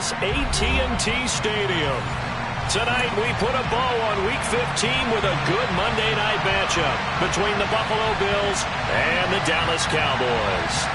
Dallas AT&T Stadium. Tonight, we put a bow on Week 15 with a good Monday night matchup between the Buffalo Bills and the Dallas Cowboys.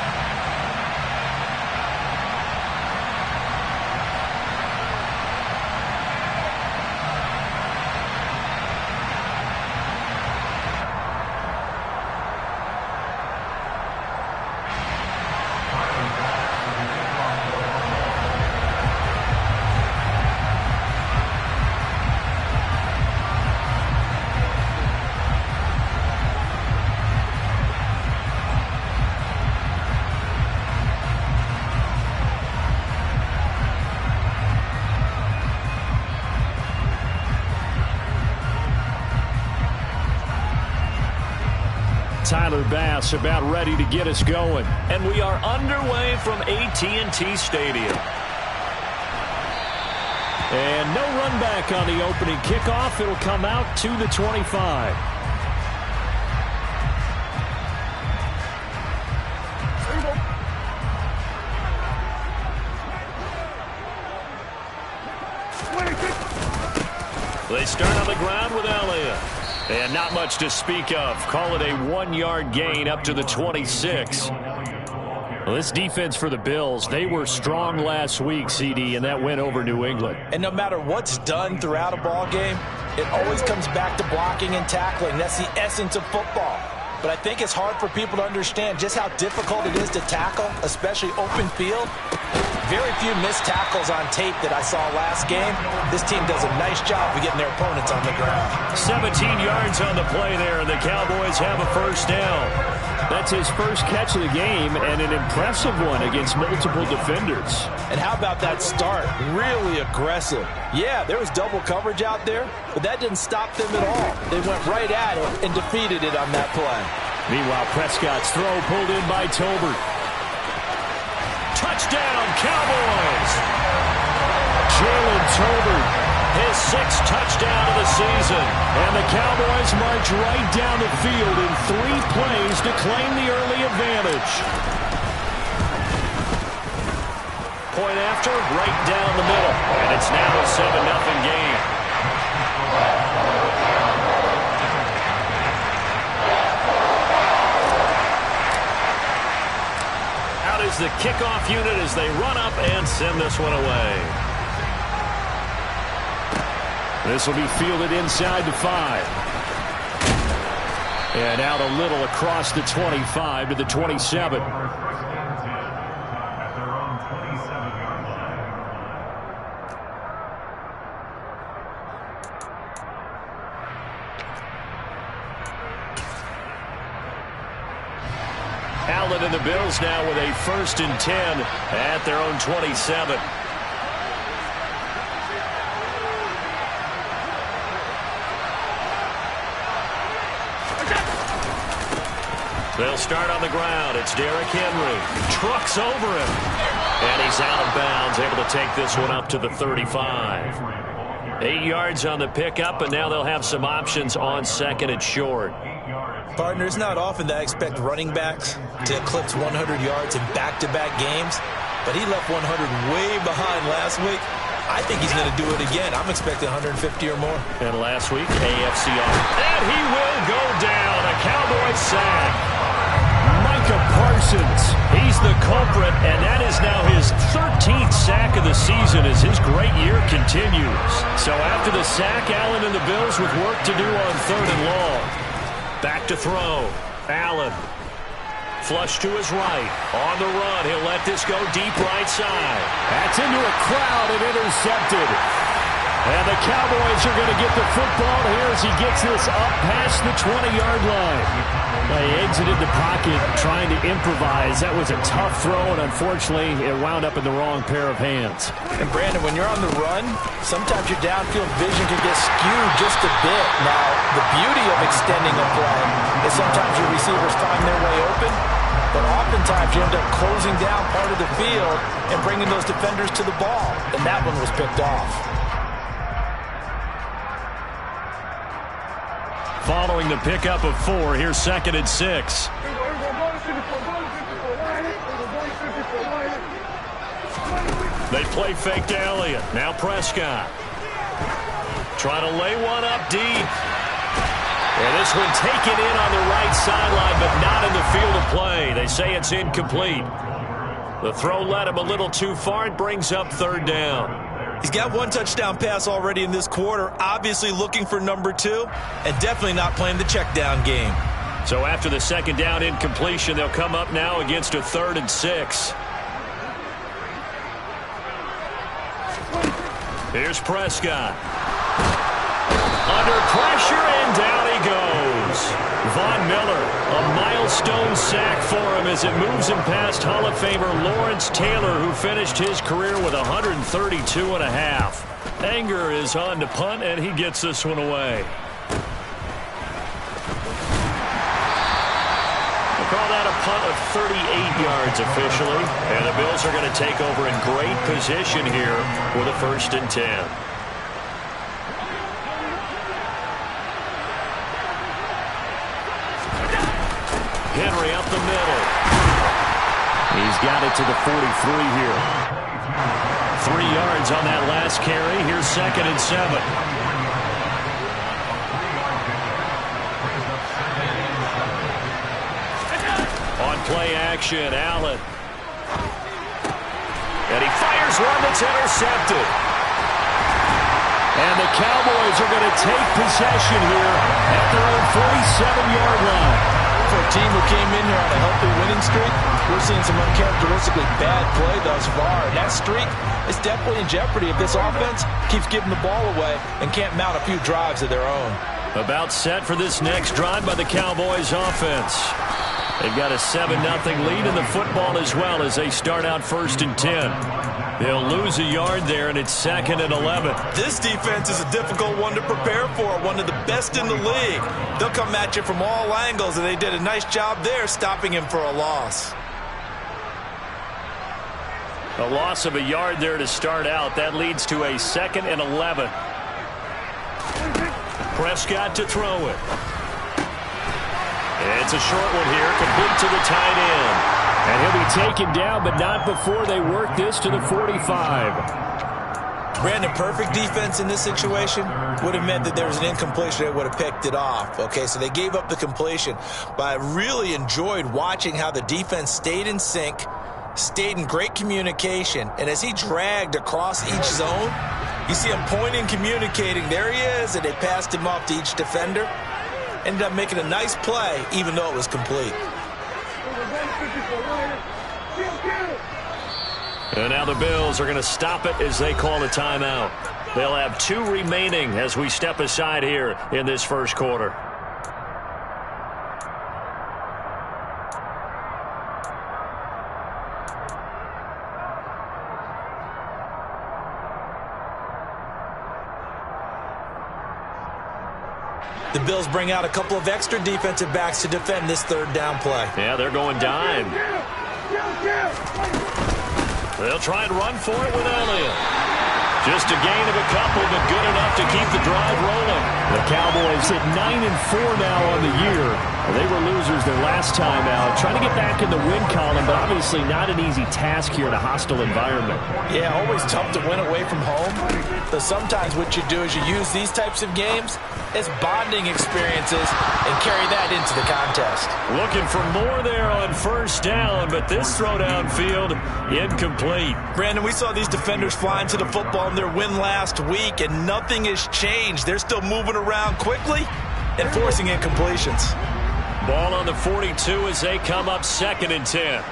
Tyler Bass about ready to get us going. And we are underway from AT&T Stadium. And no run back on the opening kickoff. It'll come out to the 25. They start on the ground with Elliott. And not much to speak of. Call it a 1-yard gain up to the 26. Well, this defense for the Bills, they were strong last week, CD, and that went over New England. And no matter what's done throughout a ball game, it always comes back to blocking and tackling. That's the essence of football. But I think it's hard for people to understand just how difficult it is to tackle, especially open field. Very few missed tackles on tape that I saw last game. This team does a nice job of getting their opponents on the ground. 17 yards on the play there, and the Cowboys have a first down. That's his first catch of the game, and an impressive one against multiple defenders. And how about that start? Really aggressive. Yeah, there was double coverage out there, but that didn't stop them at all. They went right at it and defeated it on that play. Meanwhile, Prescott's throw pulled in by Tolbert. Touchdown, Cowboys! Jalen Tolbert, his 6th touchdown of the season. And the Cowboys march right down the field in 3 plays to claim the early advantage. Point after, right down the middle. And it's now a 7-0 game. Is the kickoff unit as they run up and send this one away. This will be fielded inside the 5. And out a little across the 25 to the 27. Allen and the Bills now with a 1st and 10 at their own 27. They'll start on the ground. It's Derrick Henry. Trucks over him. And he's out of bounds, able to take this one up to the 35. 8 yards on the pickup, and now they'll have some options on 2nd and short. Partner, it's not often that I expect running backs to eclipse 100 yards in back-to-back games, but he left 100 way behind last week. I think he's going to do it again. I'm expecting 150 or more. And last week, AFC off. And he will go down. A Cowboys sack. Micah Parsons. He's the culprit, and that is now his 13th sack of the season as his great year continues. So after the sack, Allen and the Bills with work to do on 3rd and long. Back to throw. Allen. Flush to his right. On the run. He'll let this go deep right side. That's into a crowd and intercepted. And the Cowboys are going to get the football here as he gets this up past the 20-yard line. They exited the pocket trying to improvise. That was a tough throw, and unfortunately, it wound up in the wrong pair of hands. And Brandon, when you're on the run, sometimes your downfield vision can get skewed just a bit. Now, the beauty of extending a play is sometimes your receivers find their way open, but oftentimes you end up closing down part of the field and bringing those defenders to the ball. And that one was picked off. Following the pickup of 4, here's 2nd and 6. They play fake to Elliott. Now Prescott. Trying to lay one up deep. And this one taken in on the right sideline, but not in the field of play. They say it's incomplete. The throw led him a little too far. It brings up third down. He's got one touchdown pass already in this quarter, obviously looking for number 2, and definitely not playing the check down game. So after the second down incompletion, they'll come up now against a 3rd and 6. Here's Prescott. Under pressure, and down he goes. Von Miller, a milestone sack for him as it moves him past Hall of Famer Lawrence Taylor, who finished his career with 132.5. Anger is on to punt, and he gets this one away. We'll call that a punt of 38 yards officially, and the Bills are going to take over in great position here with a 1st and 10. Henry up the middle. He's got it to the 43 here. 3 yards on that last carry. Here's 2nd and 7. On play action, Allen. And he fires one that's intercepted. And the Cowboys are going to take possession here at their own 47-yard line. For a team who came in here on a healthy winning streak, we're seeing some uncharacteristically bad play thus far. And that streak is definitely in jeopardy if this offense keeps giving the ball away and can't mount a few drives of their own. About set for this next drive by the Cowboys offense. They've got a 7-0 lead in the football as well as they start out 1st and 10. They'll lose a yard there, and it's 2nd and 11. This defense is a difficult one to prepare for, one of the best in the league. They'll come at you from all angles, and they did a nice job there stopping him for a loss. A loss of a yard there to start out. That leads to a 2nd and 11. Prescott to throw it. It's a short one here, complete to the tight end. And he'll be taken down, but not before they work this to the 45. Brandon, perfect defense in this situation would have meant that there was an incompletion. They would have picked it off. Okay, so they gave up the completion. But I really enjoyed watching how the defense stayed in sync, stayed in great communication. And as he dragged across each zone, you see him pointing, communicating. There he is, and they passed him off to each defender. Ended up making a nice play, even though it was complete. And now the Bills are going to stop it as they call a timeout. They'll have 2 remaining as we step aside here in this first quarter. The Bills bring out a couple of extra defensive backs to defend this 3rd down play. Yeah, they're going dime. They'll try and run for it with Elliott. Just a gain of a couple, but good enough to keep the drive rolling. The Cowboys hit 9-4 now on the year. They were losers their last time out. Trying to get back in the win column, but obviously not an easy task here in a hostile environment. Yeah, always tough to win away from home. So sometimes what you do is you use these types of games as bonding experiences and carry that into the contest. Looking for more there on 1st down, but this throw downfield incomplete. Brandon, we saw these defenders flying to the football in their win last week, and nothing has changed. They're still moving around quickly and forcing incompletions. Ball on the 42 as they come up 2nd and 10.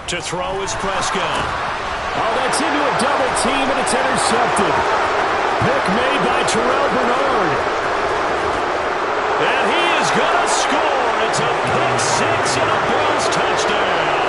To throw is Prescott. Oh, that's into a double team, and it's intercepted. Pick made by Terrell Bernard. And he is going to score. It's a pick 6 and a Bills touchdown.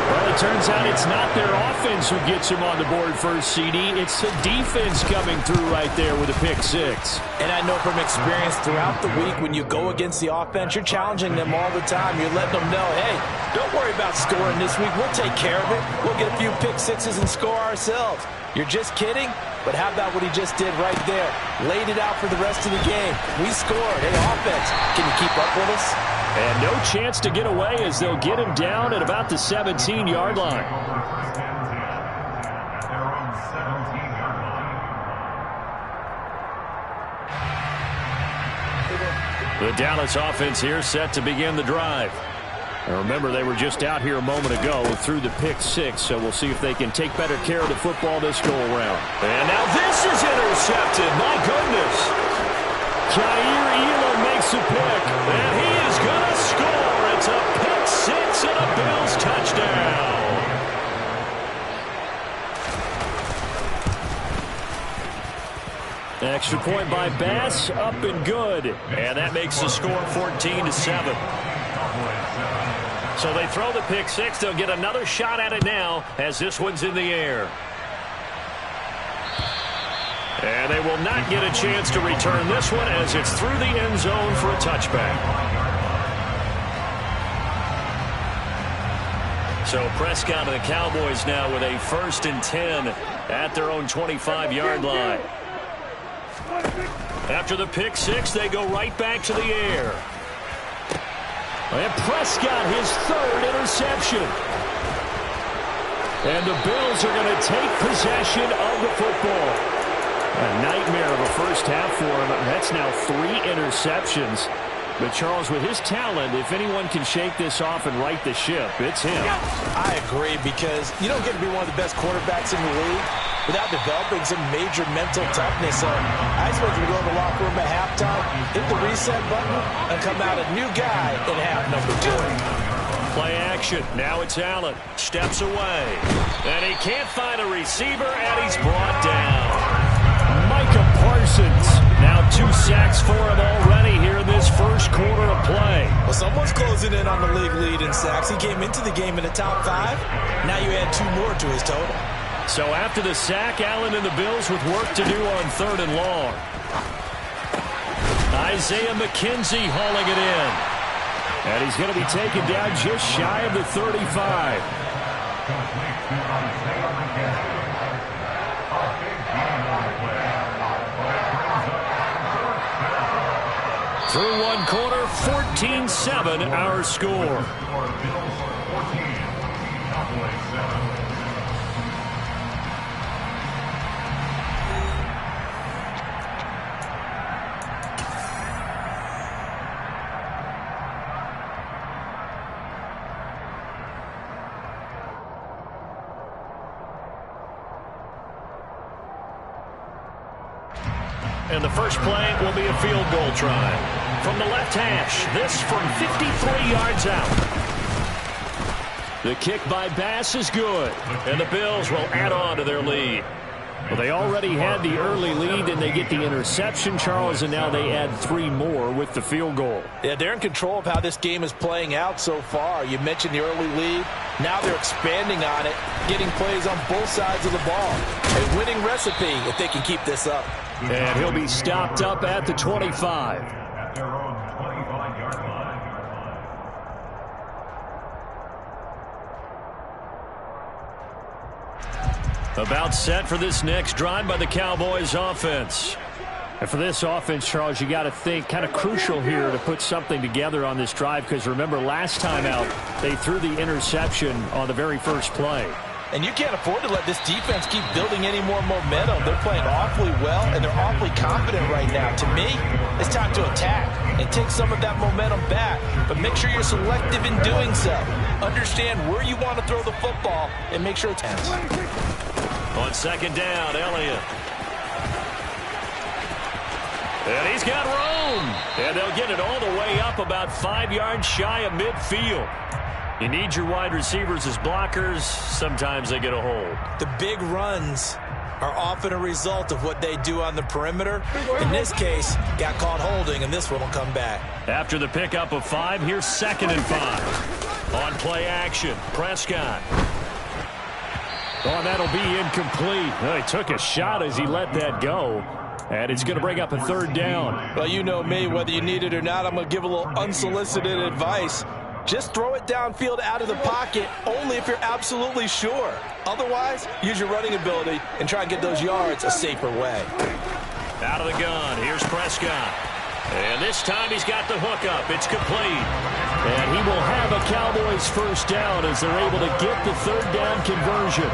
Well, it turns out it's not their offense who gets him on the board first, CD. It's the defense coming through right there with a pick 6. And I know from experience throughout the week, when you go against the offense, you're challenging them all the time. You're letting them know, hey, don't worry about scoring this week. We'll take care of it. We'll get a few pick 6s and score ourselves. You're just kidding? But how about what he just did right there? Laid it out for the rest of the game. We scored. Hey, offense, can you keep up with us? And no chance to get away as they'll get him down at about the 17-yard line. The Dallas offense here set to begin the drive. And remember, they were just out here a moment ago through the pick six, so we'll see if they can take better care of the football this go-around. And now this is intercepted. My goodness. Jair Elam makes a pick, and he is going to score. It's a pick six and a Bills touchdown. Extra point by Bass, up and good. And that makes the score 14-7. So they throw the pick six. They'll get another shot at it now as this one's in the air. And they will not get a chance to return this one as it's through the end zone for a touchback. So Prescott and the Cowboys now with a 1st and 10 at their own 25-yard line. After the pick six, they go right back to the air. And Prescott, his 3rd interception. And the Bills are going to take possession of the football. A nightmare of a first half for him. That's now 3 interceptions. But, Charles, with his talent, if anyone can shake this off and right the ship, it's him. I agree, because you don't get to be one of the best quarterbacks in the league without developing some major mental toughness. So I expect you to go in the locker room at halftime, hit the reset button, and come out a new guy in half number 2. Play action. Now it's Allen. Steps away. And he can't find a receiver, and he's brought down. Micah Parsons. Now 2 sacks for him already here in this first quarter of play. Well, someone's closing in on the league lead in sacks. He came into the game in the top 5. Now you add 2 more to his total. So after the sack, Allen and the Bills with work to do on 3rd and long. Isaiah McKenzie hauling it in. And he's going to be taken down just shy of the 35. Through one quarter, 14-7 our score. And the first play will be a field goal try. From the left hash, this from 53 yards out. The kick by Bass is good. And the Bills will add on to their lead. Well, they already had the early lead, and they get the interception, Charles, and now they add 3 more with the field goal. Yeah, they're in control of how this game is playing out so far. You mentioned the early lead. Now they're expanding on it, getting plays on both sides of the ball. A winning recipe if they can keep this up. And he'll be stopped up at the 25. About set for this next drive by the Cowboys offense. And for this offense, Charles, you got to think kind of crucial here to put something together on this drive, because remember last time out they threw the interception on the very first play. And you can't afford to let this defense keep building any more momentum. They're playing awfully well, and they're awfully confident right now. To me, it's time to attack and take some of that momentum back. But make sure you're selective in doing so. Understand where you want to throw the football and make sure it's hands. On 2nd down, Elliott. And he's got room. And they'll get it all the way up about 5 yards shy of midfield. You need your wide receivers as blockers. Sometimes they get a hold. The big runs are often a result of what they do on the perimeter. In this case, got caught holding, and this one will come back. After the pickup of 5, here's 2nd and 5. On play action, Prescott. Oh, that'll be incomplete. Well, he took a shot as he let that go. And it's going to bring up a 3rd down. Well, you know me, whether you need it or not, I'm going to give a little unsolicited advice. Just throw it downfield out of the pocket only if you're absolutely sure. Otherwise, use your running ability and try and get those yards a safer way. Out of the gun, here's Prescott. And this time he's got the hook up. It's complete. And he will have a Cowboys first down as they're able to get the third down conversion.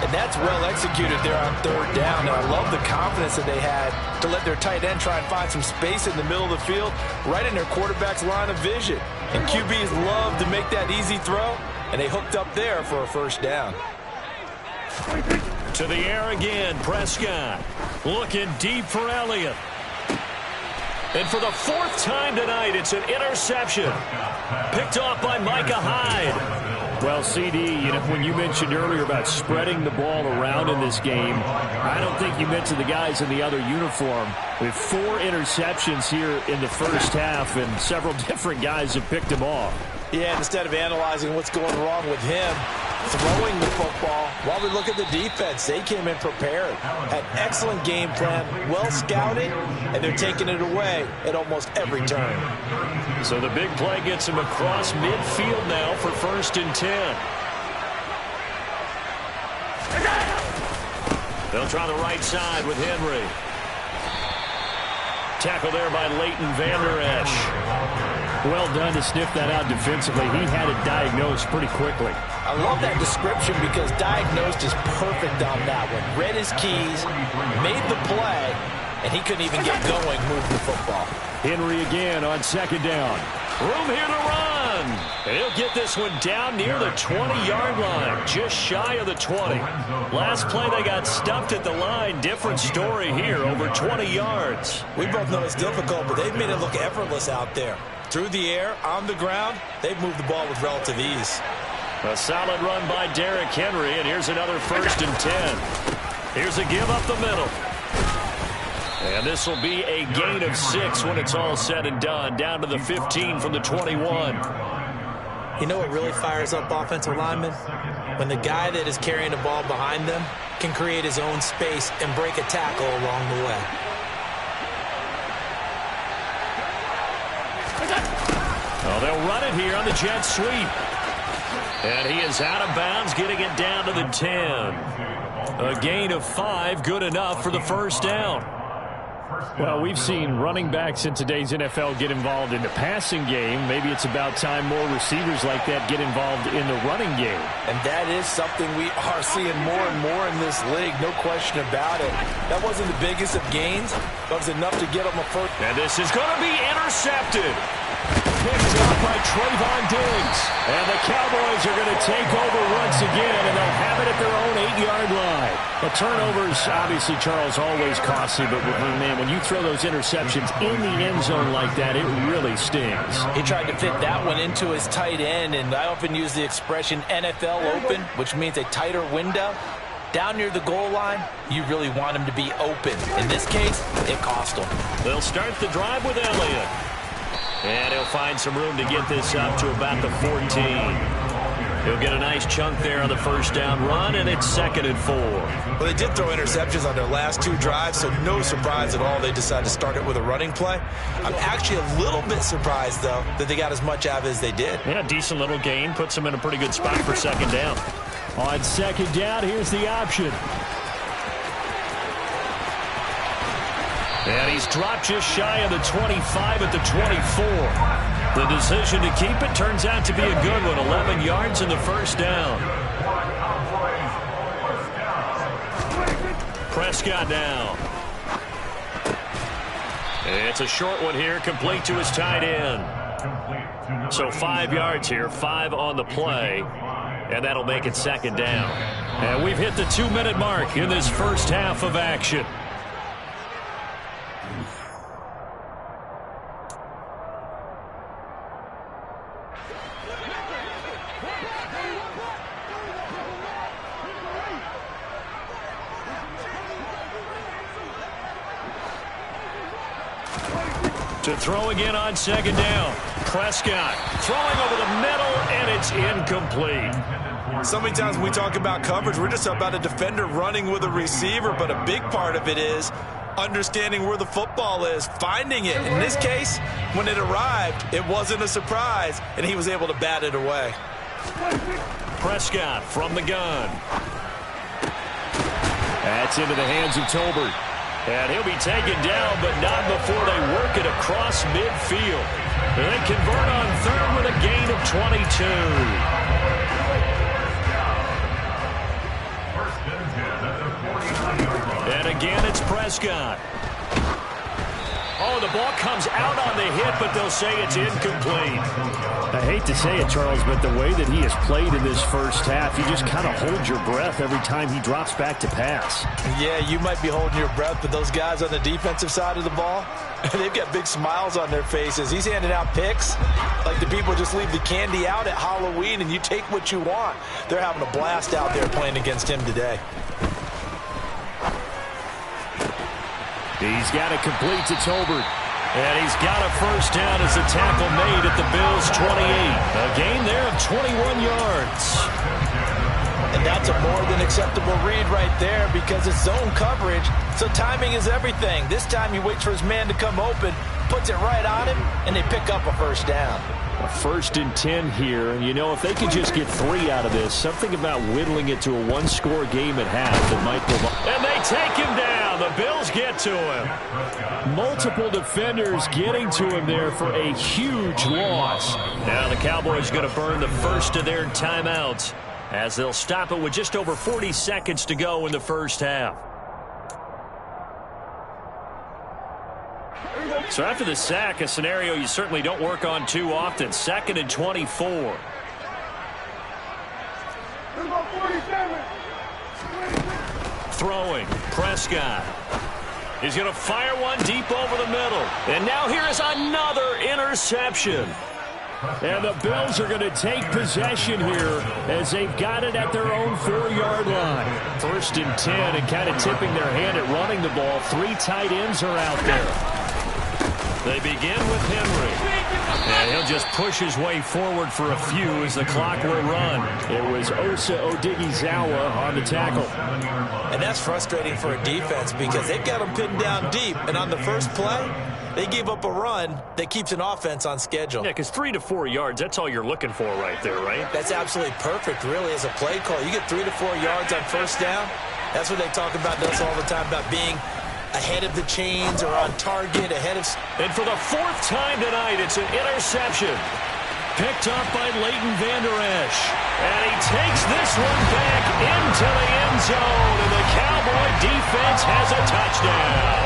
And that's well executed there on third down. And I love the confidence that they had to let their tight end try and find some space in the middle of the field, right in their quarterback's line of vision. And QBs love to make that easy throw, and they hooked up there for a first down. To the air again, Prescott. Looking deep for Elliott. And for the fourth time tonight, it's an interception. Picked off by Micah Hyde. Well, CD, when you mentioned earlier about spreading the ball around in this game, I don't think you mentioned the guys in the other uniform. With 4 interceptions here in the first half, and several different guys have picked him off. Yeah, and instead of analyzing what's going wrong with him, throwing the football, while we look at the defense, they came in prepared. Had excellent game plan, well scouted, and they're taking it away at almost every turn. So the big play gets him across midfield now for 1st and 10. They'll try the right side with Henry. Tackle there by Leighton Vander Esch. Well done to sniff that out defensively. He had it diagnosed pretty quickly. I love that description because diagnosed is perfect on that one. Read his keys, made the play, and he couldn't even get going, move the football. Henry again on 2nd down. Room here to run. And he'll get this one down near the 20-yard line, just shy of the 20. Last play they got stuffed at the line. Different story here, over 20 yards. We both know it's difficult, but they've made it look effortless out there. Through the air, on the ground, they've moved the ball with relative ease. A solid run by Derrick Henry, and here's another 1st and 10. Here's a give up the middle. And this will be a gain of 6 when it's all said and done, down to the 15 from the 21. You know what really fires up offensive linemen? When the guy that is carrying the ball behind them can create his own space and break a tackle along the way. Oh, they'll run it here on the jet sweep. And he is out of bounds, getting it down to the 10. A gain of 5, good enough for the first down. Well, we've seen running backs in today's NFL get involved in the passing game. Maybe it's about time more receivers like that get involved in the running game. And that is something we are seeing more and more in this league, no question about it. That wasn't the biggest of gains, but it was enough to get them a first. And this is going to be intercepted. Picked up by Trayvon Diggs. And the Cowboys are going to take over once again, and they'll have it at their own 8-yard line. The turnovers, obviously, Charles, always costly, but man, when you throw those interceptions in the end zone like that, it really stings. He tried to fit that one into his tight end, and I often use the expression NFL open, which means a tighter window. Down near the goal line, you really want him to be open. In this case, it cost him. They'll start the drive with Elliott. And he'll find some room to get this up to about the 14. He'll get a nice chunk there on the first down run, and it's 2nd and 4. Well, they did throw interceptions on their last 2 drives, so no surprise at all they decided to start it with a running play. I'm actually a little bit surprised, though, that they got as much out of it as they did. Yeah, decent little gain. Puts them in a pretty good spot for 2nd down. On 2nd down, here's the option. And he's dropped just shy of the 25 at the 24. The decision to keep it turns out to be a good one. 11 yards in the first down. Prescott now. It's a short one here, complete to his tight end. So 5 yards here, 5 on the play. And that'll make it 2nd down. And we've hit the 2-minute mark in this first half of action. To throw again on 2nd down. Prescott throwing over the middle, and it's incomplete. So many times when we talk about coverage, we're just about a defender running with a receiver, but a big part of it is understanding where the football is, finding it. In this case, when it arrived, it wasn't a surprise, and he was able to bat it away. Prescott from the gun. That's into the hands of Tolbert. And he'll be taken down, but not before they work it across midfield. And they convert on third with a gain of 22. And again, it's Prescott. Oh, the ball comes out on the hit, but they'll say it's incomplete. I hate to say it, Charles, but the way that he has played in this first half, you just kind of hold your breath every time he drops back to pass. Yeah, you might be holding your breath, but those guys on the defensive side of the ball, they've got big smiles on their faces. He's handing out picks like the people just leave the candy out at Halloween and you take what you want. They're having a blast out there playing against him today. He's got it complete to Tolbert. And he's got a first down as the tackle made at the Bills' 28. A gain there of 21 yards. And that's a more than acceptable read right there because it's zone coverage, so timing is everything. This time he waits for his man to come open, puts it right on him, and they pick up a first down. A 1st and 10 here, and you know, if they could just get 3 out of this, something about whittling it to a one-score game at half that might provide. And they take him down. The Bills get to him. Multiple defenders getting to him there for a huge loss. Now the Cowboys going to burn the first of their timeouts as they'll stop it with just over 40 seconds to go in the first half. So after the sack, a scenario you certainly don't work on too often. 2nd and 24. Throwing, Prescott. He's going to fire one deep over the middle. And now here is another interception. And the Bills are going to take possession here as they've got it at their own 4-yard line. 1st and 10 and kind of tipping their hand at running the ball. 3 tight ends are out there. They begin with Henry. And he'll just push his way forward for a few as the clock will run. It was Osa Odighizuwa on the tackle. And that's frustrating for a defense because they've got them pinned down deep. And on the first play, they gave up a run that keeps an offense on schedule. Yeah, because 3 to 4 yards, that's all you're looking for right there, right? That's absolutely perfect, really, as a play call. You get 3 to 4 yards on first down. That's what they talk about us all the time, about being ahead of the chains or on target, ahead of... And for the 4th time tonight, it's an interception. Picked up by Leighton Vander Esch. And he takes this one back into the end zone. And the Cowboy defense has a touchdown.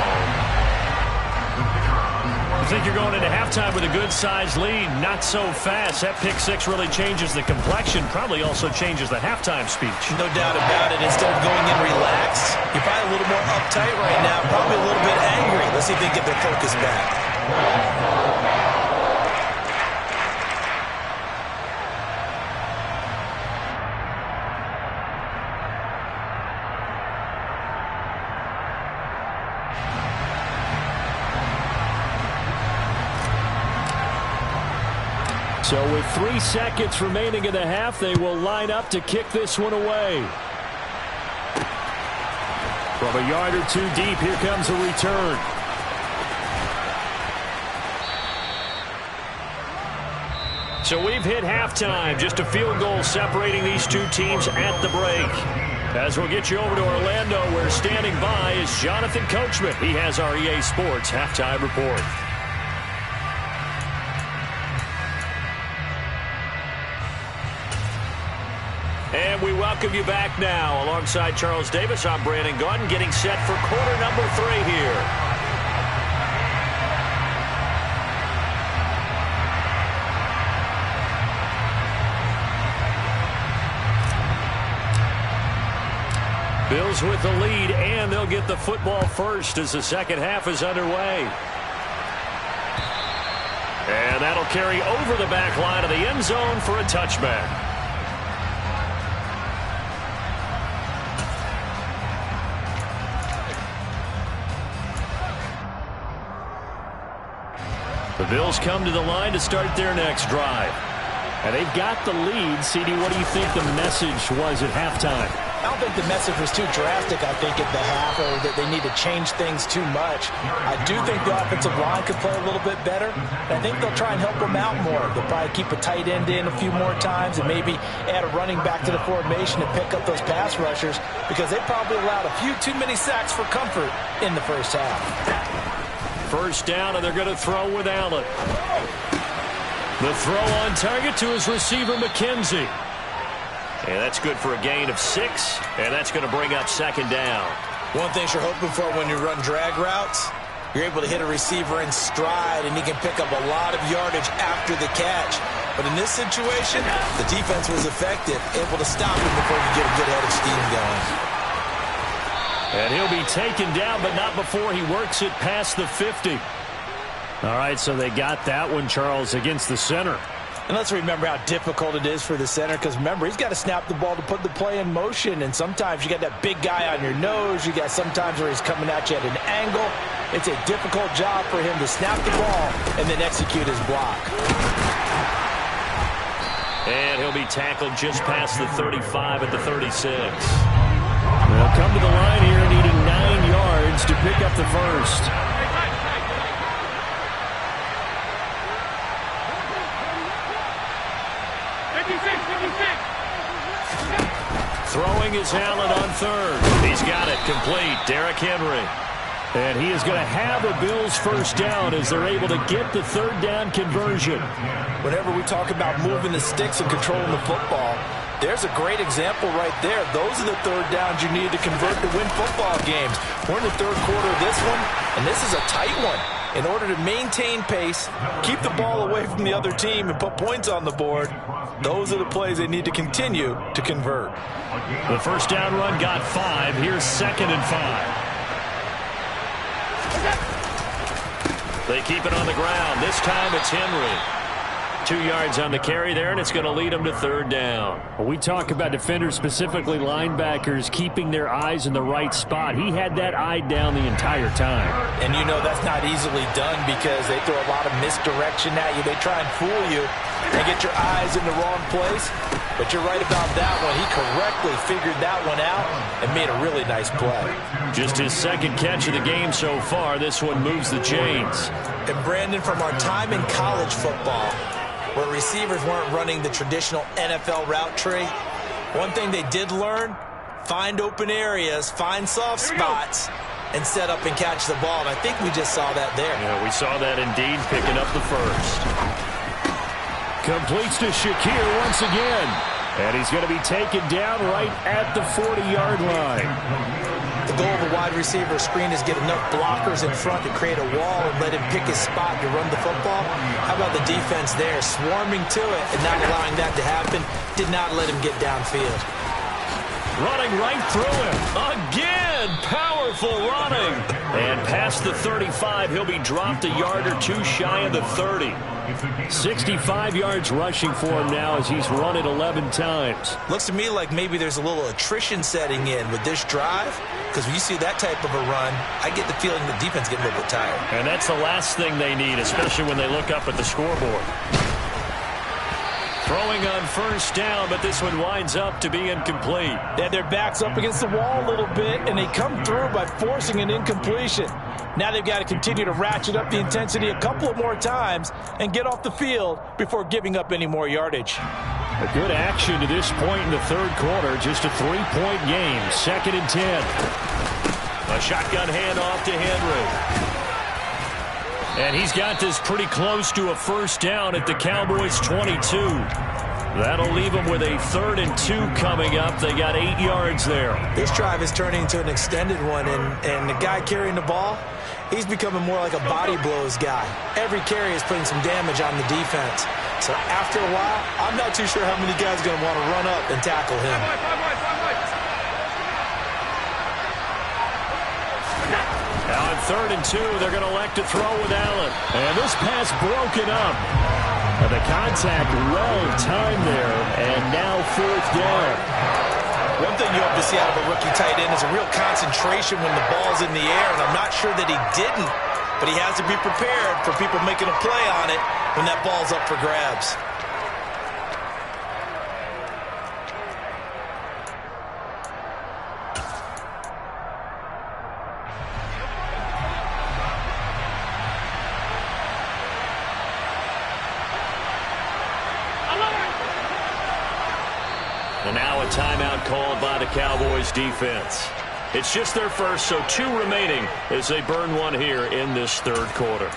You think you're going into halftime with a good-sized lead. Not so fast. That pick six really changes the complexion. Probably also changes the halftime speech. No doubt about it. Instead of going in relaxed, you're probably a little more uptight right now. Probably a little bit angry. Let's see if they can get their focus back. So with 3 seconds remaining in the half, they will line up to kick this one away. From a yard or 2 deep, here comes a return. So we've hit halftime. Just a field goal separating these two teams at the break. As we'll get you over to Orlando, where standing by is Jonathan Coachman. He has our EA Sports halftime report. And we welcome you back now. Alongside Charles Davis, I'm Brandon Gaudin, getting set for quarter number 3 here. Bills with the lead, and they'll get the football first as the second half is underway. And that'll carry over the back line of the end zone for a touchback. The Bills come to the line to start their next drive. And they've got the lead. CD, what do you think the message was at halftime? I don't think the message was too drastic, I think, at the half, or that they need to change things too much. I do think the offensive line could play a little bit better. I think they'll try and help them out more. They'll probably keep a tight end in a few more times and maybe add a running back to the formation to pick up those pass rushers, because they probably allowed a few too many sacks for comfort in the first half. First down, and they're going to throw with Allen. The throw on target to his receiver, McKenzie. And that's good for a gain of 6, and that's going to bring up second down. One thing you're hoping for when you run drag routes, you're able to hit a receiver in stride, and he can pick up a lot of yardage after the catch. But in this situation, the defense was effective, able to stop him before he get a good head of steam going. And he'll be taken down, but not before he works it past the 50. All right, so they got that one, Charles, against the center. And let's remember how difficult it is for the center, because remember, he's got to snap the ball to put the play in motion, and sometimes you got that big guy on your nose. You got sometimes where he's coming at you at an angle. It's a difficult job for him to snap the ball and then execute his block. And he'll be tackled just past the 35 at the 36. They'll come to the line here needing 9 yards to pick up the first. Throwing is Allen on third. He's got it complete. Derrick Henry. And he is going to have a Bills first down as they're able to get the third down conversion. Whenever we talk about moving the sticks and controlling the football, there's a great example right there. Those are the third downs you need to convert to win football games. We're in the third quarter of this one, and this is a tight one. In order to maintain pace, keep the ball away from the other team, and put points on the board, those are the plays they need to continue to convert. The first down run got 5. Here's 2nd and 5. They keep it on the ground. This time it's Henry. 2 yards on the carry there, and it's going to lead them to third down. When we talk about defenders, specifically linebackers, keeping their eyes in the right spot, he had that eye down the entire time. And you know that's not easily done because they throw a lot of misdirection at you. They try and fool you and get your eyes in the wrong place. But you're right about that one. He correctly figured that one out and made a really nice play. Just his 2nd catch of the game so far. This one moves the chains. And Brandon, from our time in college football, where receivers weren't running the traditional NFL route tree, one thing they did learn, find open areas, find soft spots, and set up and catch the ball. And I think we just saw that there. Yeah, we saw that indeed, picking up the first. Completes to Shakir once again. And he's going to be taken down right at the 40-yard line. The goal of a wide receiver screen is get enough blockers in front to create a wall and let him pick his spot to run the football. How about the defense there, swarming to it and not allowing that to happen? Did not let him get downfield. Running right through him. Again, powerful running. And past the 35, he'll be dropped a yard or 2 shy of the 30. 65 yards rushing for him now as he's run it 11 times. Looks to me like maybe there's a little attrition setting in with this drive, because when you see that type of a run, I get the feeling the defense getting a little bit tired. And that's the last thing they need, especially when they look up at the scoreboard. Throwing on first down, but this one winds up to be incomplete. They had their backs up against the wall a little bit, and they come through by forcing an incompletion. Now they've got to continue to ratchet up the intensity a couple of more times and get off the field before giving up any more yardage. A good action to this point in the third quarter. Just a 3-point game. 2nd and 10. A shotgun handoff to Henry. And he's got this pretty close to a first down at the Cowboys' 22. That'll leave them with a 3rd and 2 coming up. They got 8 yards there. This drive is turning into an extended one, and the guy carrying the ball, he's becoming more like a body blows guy. Every carry is putting some damage on the defense. So after a while, I'm not too sure how many guys are going to want to run up and tackle him. Now on 3rd and 2, they're going to elect to throw with Allen. And this pass broken up. And the contact well-timed there, and now 4th down. One thing you hope to see out of a rookie tight end is a real concentration when the ball's in the air, and I'm not sure that he didn't, but he has to be prepared for people making a play on it when that ball's up for grabs. a timeout called by the Cowboys defense. It's just their first, so 2 remaining as they burn one here in this third quarter.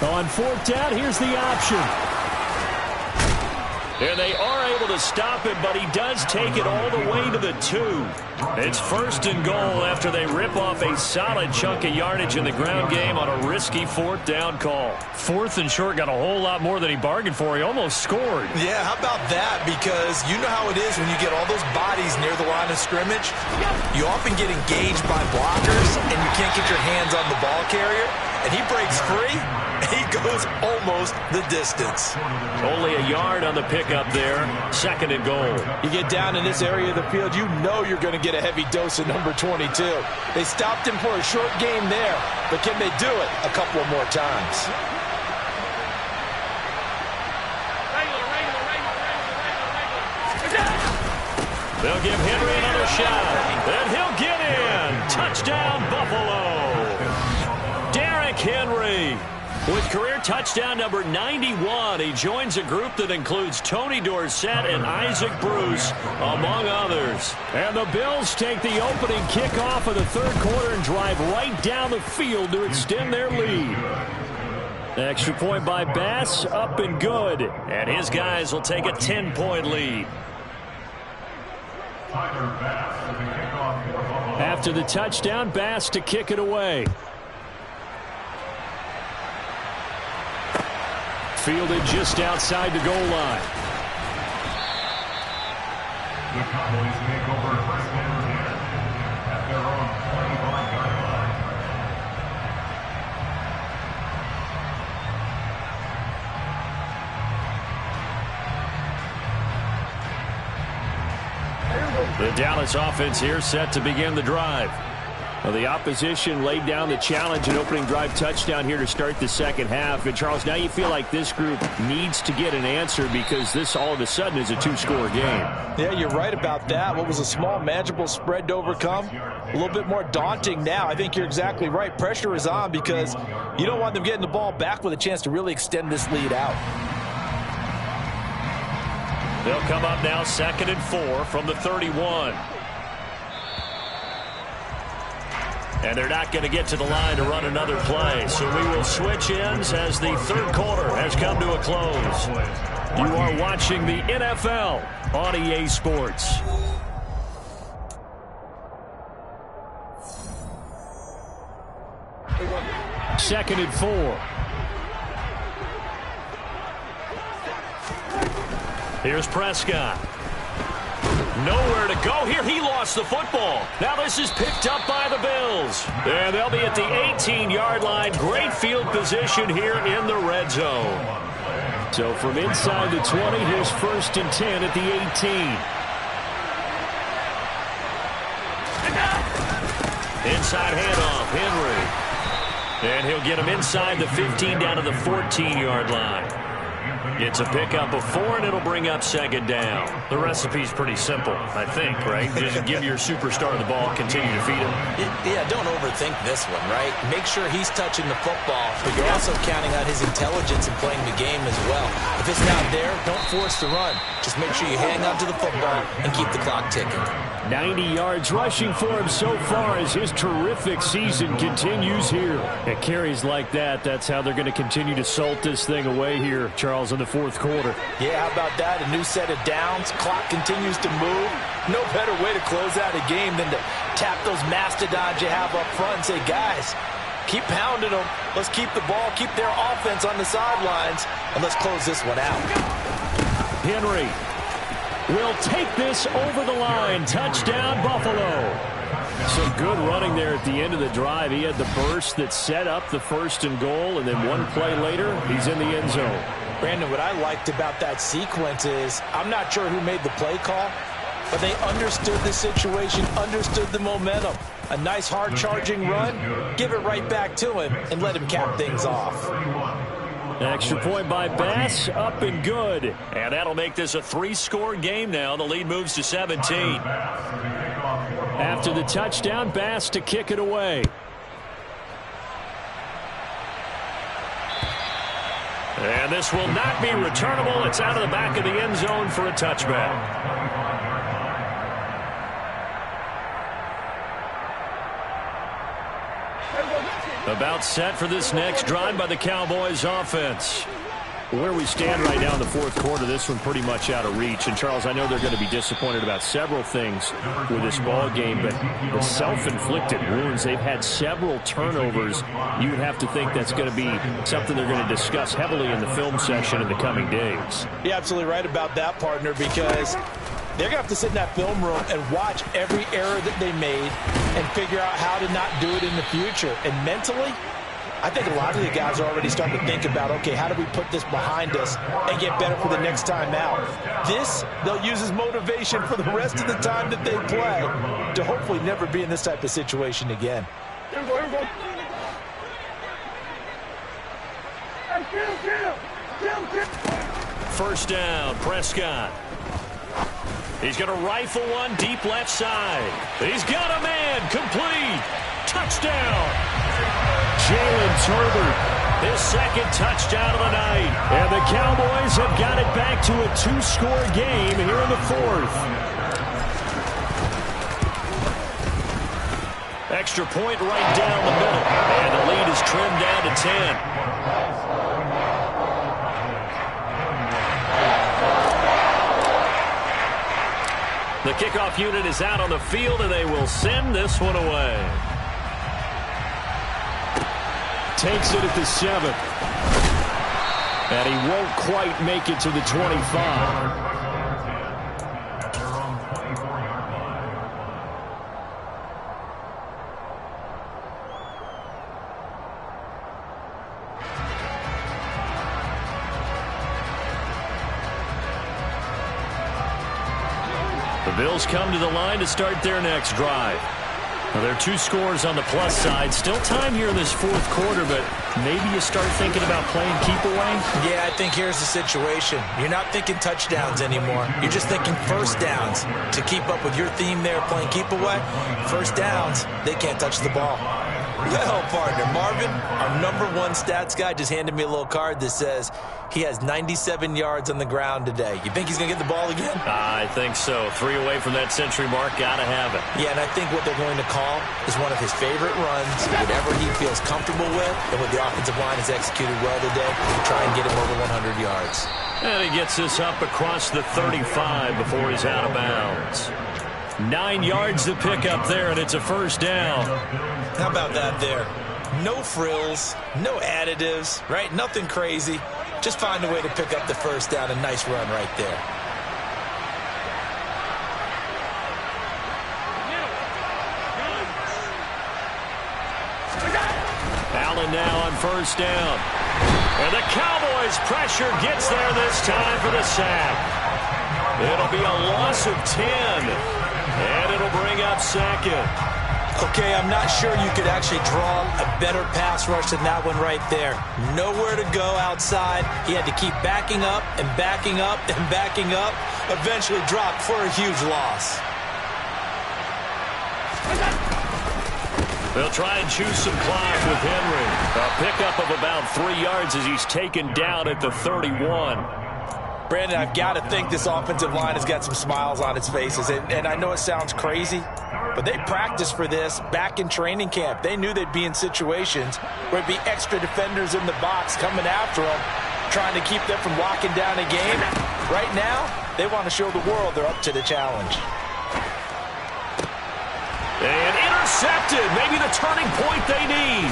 On 4th down, here's the option. And they are able to stop him, but he does take it all the way to the 2. It's 1st and goal after they rip off a solid chunk of yardage in the ground game on a risky 4th down call. 4th and short, got a whole lot more than he bargained for. He almost scored. Yeah, how about that? Because you know how it is when you get all those bodies near the line of scrimmage. You often get engaged by blockers, and you can't get your hands on the ball carrier. And he breaks free. He goes almost the distance. Only a yard on the pickup there. 2nd and goal. You get down in this area of the field, you know you're going to get a heavy dose of number 22. They stopped him for a short game there, but can they do it a couple of more times? They'll give Henry another shot, and he'll get in. Touchdown, Buffalo. Derrick Henry with career touchdown number 91. He joins a group that includes Tony Dorsett and Isaac Bruce, among others. And the Bills take the opening kickoff of the third quarter and drive right down the field to extend their lead. Extra point by Bass, up and good. And his guys will take a 10-point lead. After the touchdown, Bass to kick it away. Fielded just outside the goal line. The Cowboys take over 1st and 10 at their own 25-yard line. The Dallas offense here set to begin the drive. Well, the opposition laid down the challenge and opening drive touchdown here to start the second half. And, Charles, now you feel like this group needs to get an answer because this all of a sudden is a 2-score game. Yeah, you're right about that. What was a small, manageable spread to overcome? A little bit more daunting now. I think you're exactly right. Pressure is on because you don't want them getting the ball back with a chance to really extend this lead out. They'll come up now 2nd and 4 from the 31. And they're not going to get to the line to run another play. So we will switch ends as the third quarter has come to a close. You are watching the NFL on EA Sports. Second and 4. Here's Prescott. Nowhere to go here. He lost the football. Now this is picked up by the Bills. And they'll be at the 18-yard line. Great field position here in the red zone. So from inside the 20, here's 1st and 10 at the 18. Inside handoff, Henry. And he'll get him inside the 15 down to the 14-yard line. It's a pickup of 4, and it'll bring up 2nd down. The recipe's pretty simple, I think, right? Just give your superstar the ball, continue to feed him. Yeah, don't overthink this one, right? Make sure he's touching the football, but you're also counting on his intelligence in playing the game as well. If it's not there, don't force the run. Just make sure you hang on to the football and keep the clock ticking. 90 yards rushing for him so far as his terrific season continues here. At carries like that, that's how they're going to continue to salt this thing away here, Charles, in the fourth quarter. Yeah, how about that? A new set of downs. Clock continues to move. No better way to close out a game than to tap those mastodons you have up front and say, guys, keep pounding them. Let's keep the ball, keep their offense on the sidelines, and let's close this one out. Henry will take this over the line. Touchdown, Buffalo. Some good running there at the end of the drive. He had the burst that set up the 1st and goal, and then one play later, he's in the end zone. Brandon, what I liked about that sequence is I'm not sure who made the play call, but they understood the situation, understood the momentum. A nice hard-charging run, give it right back to him, and let him cap things off. Extra point by Bass, up and good. And that'll make this a 3-score game now. The lead moves to 17. After the touchdown, Bass to kick it away. And this will not be returnable. It's out of the back of the end zone for a touchback. About set for this next drive by the Cowboys offense. Where we stand right now in the fourth quarter, this one pretty much out of reach. And, Charles, I know they're going to be disappointed about several things with this ball game, but the self-inflicted wounds, they've had several turnovers. You would have to think that's going to be something they're going to discuss heavily in the film session in the coming days. You're absolutely right about that, partner, because they're going to have to sit in that film room and watch every error that they made and figure out how to not do it in the future. And mentally, I think a lot of the guys are already starting to think about, okay, how do we put this behind us and get better for the next time out? This, they'll use as motivation for the rest of the time that they play to hopefully never be in this type of situation again. First down, Prescott. He's going to rifle one deep left side. He's got a man, complete. Touchdown. Jalen Tolbert, his second touchdown of the night. And the Cowboys have got it back to a two-score game here in the fourth. Extra point right down the middle. And the lead is trimmed down to 10. The kickoff unit is out on the field, and they will send this one away. Takes it at the 7. And he won't quite make it to the 25. The Bills come to the line to start their next drive. Well, there are two scores on the plus side. Still time here in this fourth quarter, but maybe you start thinking about playing keep away? Yeah, I think here's the situation. You're not thinking touchdowns anymore. You're just thinking first downs. To keep up with your theme there, playing keep away, first downs, they can't touch the ball. Well, partner, Marvin, our #1 stats guy, just handed me a little card that says he has 97 yards on the ground today. You think he's going to get the ball again? I think so. 3 away from that century mark. Got to have it. Yeah, and I think what they're going to call is one of his favorite runs, whatever he feels comfortable with, and what the offensive line has executed well today to try and get him over 100 yards. And he gets this up across the 35 before he's out of bounds. 9 yards to pick up there, and it's a first down. How about that there? No frills, no additives, right? Nothing crazy. Just find a way to pick up the first down. A nice run right there. Allen now on first down. And the Cowboys pressure gets there this time for the sack. It'll be a loss of 10. And it'll bring up second. Okay, I'm not sure you could actually draw a better pass rush than that one right there. Nowhere to go outside. He had to keep backing up and backing up and backing up. Eventually dropped for a huge loss. They'll try and choose some clock with Henry. A pickup of about 3 yards as he's taken down at the 31. Brandon, I've got to think this offensive line has got some smiles on its faces. And I know it sounds crazy, but they practiced for this back in training camp. They knew they'd be in situations where it'd be extra defenders in the box coming after them, trying to keep them from locking down a game. Right now, they want to show the world they're up to the challenge. And intercepted. Maybe the turning point they need.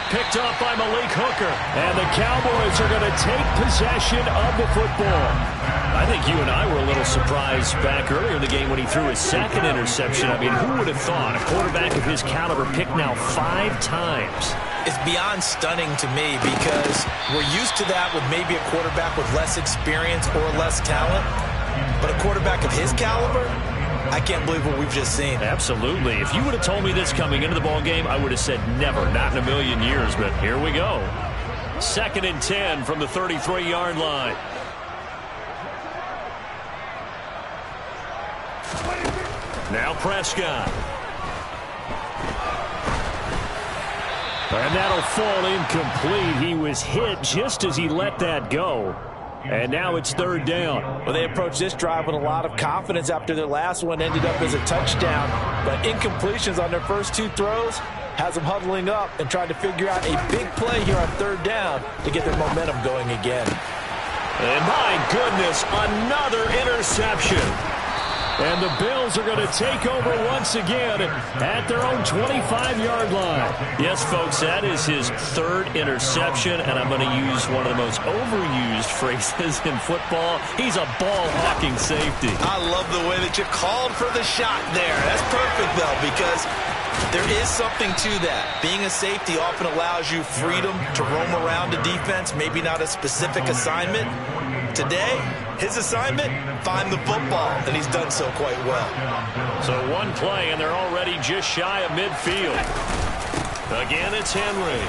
Picked up by Malik Hooker. And the Cowboys are going to take possession of the football. I think you and I were a little surprised back earlier in the game when he threw his second interception. I mean, who would have thought a quarterback of his caliber picked now 5 times? It's beyond stunning to me because we're used to that with maybe a quarterback with less experience or less talent. But a quarterback of his caliber, I can't believe what we've just seen. Absolutely. If you would have told me this coming into the ball game, I would have said never, not in a million years. But here we go. 2nd and 10 from the 33-yard line. Now Prescott. And that'll fall incomplete. He was hit just as he let that go. And now it's third down. Well, they approached this drive with a lot of confidence after their last one ended up as a touchdown. But incompletions on their first two throws has them huddling up and trying to figure out a big play here on third down to get their momentum going again. And my goodness, another interception. And the Bills are going to take over once again at their own 25-yard line. Yes, folks, that is his third interception, and I'm going to use one of the most overused phrases in football. He's a ball-hawking safety. I love the way that you called for the shot there. That's perfect, though, because there is something to that. Being a safety often allows you freedom to roam around the defense, maybe not a specific assignment. Today, his assignment, find the football, and he's done so quite well. So one play, and they're already just shy of midfield. Again, it's Henry.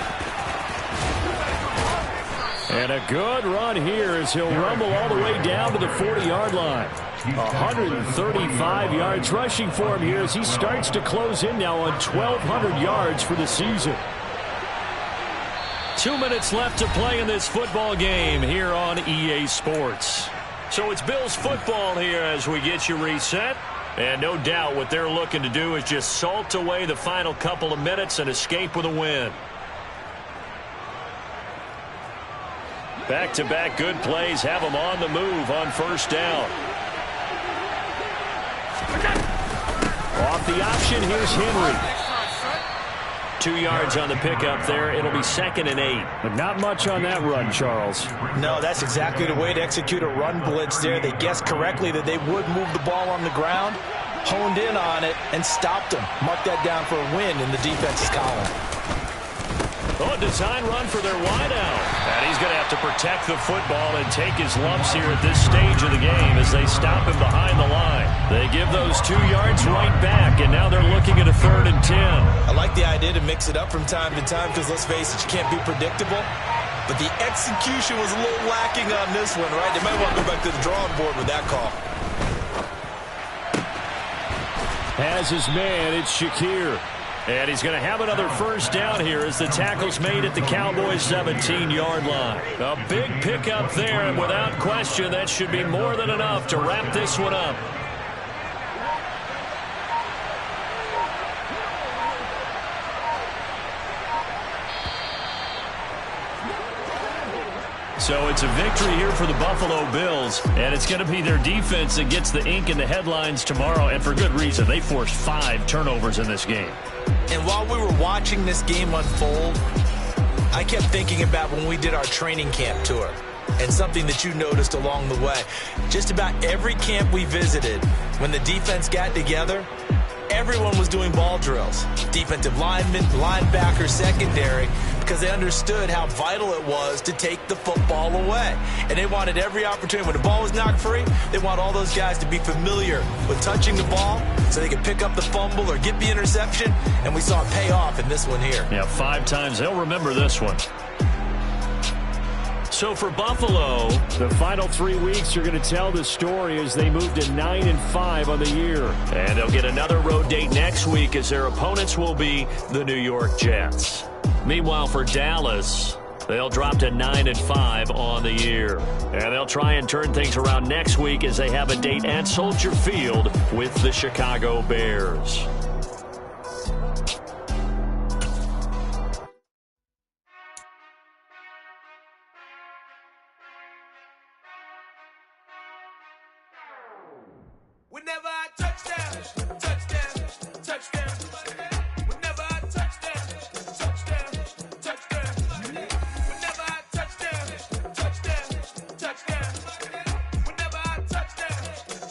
And a good run here as he'll rumble all the way down to the 40-yard line. 135 yards rushing for him here as he starts to close in now on 1,200 yards for the season. 2 minutes left to play in this football game here on EA Sports. So it's Bills football here as we get you reset. And no doubt what they're looking to do is just salt away the final couple of minutes and escape with a win. Back-to-back good plays have them on the move on first down. Off the option, here's Henry. 2 yards on the pickup there. It'll be 2nd and 8. But not much on that run, Charles. No, that's exactly the way to execute a run blitz there. They guessed correctly that they would move the ball on the ground, honed in on it, and stopped them. Mark that down for a win in the defense's column. Oh, a design run for their wideout. And he's going to have to protect the football and take his lumps here at this stage of the game as they stop him behind the line. They give those 2 yards right back, and now they're looking at a 3rd and 10. I like the idea to mix it up from time to time because, let's face it, you can't be predictable. But the execution was a little lacking on this one, right? They might want to go back to the drawing board with that call. Has his man, it's Shakir. And he's going to have another first down here as the tackle's made at the Cowboys' 17-yard line. A big pickup there, and without question, that should be more than enough to wrap this one up. So it's a victory here for the Buffalo Bills, and it's going to be their defense that gets the ink in the headlines tomorrow, and for good reason. They forced 5 turnovers in this game. And while we were watching this game unfold, I kept thinking about when we did our training camp tour and something that you noticed along the way. Just about every camp we visited, when the defense got together, everyone was doing ball drills. Defensive linemen, linebackers, secondary, because they understood how vital it was to take the football away. And they wanted every opportunity. When the ball was knocked free, they want all those guys to be familiar with touching the ball so they could pick up the fumble or get the interception. And we saw it pay off in this one here. Yeah, 5 times. They'll remember this one. So for Buffalo, the final 3 weeks are going to tell the story as they move to 9-5 on the year. And they'll get another road date next week as their opponents will be the New York Jets. Meanwhile, for Dallas, they'll drop to 9-5 on the year. And they'll try and turn things around next week as they have a date at Soldier Field with the Chicago Bears. Whenever I touchdown, touchdown, touchdown. Whenever I touchdown, touchdown, touchdown. Whenever I touchdown, touchdown, touchdown. Whenever I touchdown,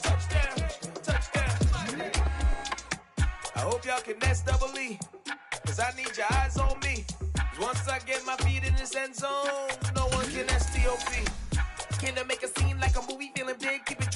touchdown, touchdown. I hope y'all can nest double E, cause I need your eyes on me. Cause once I get my feet in this end zone, no one can STOP. Can I make a scene like a movie, feeling big, keep it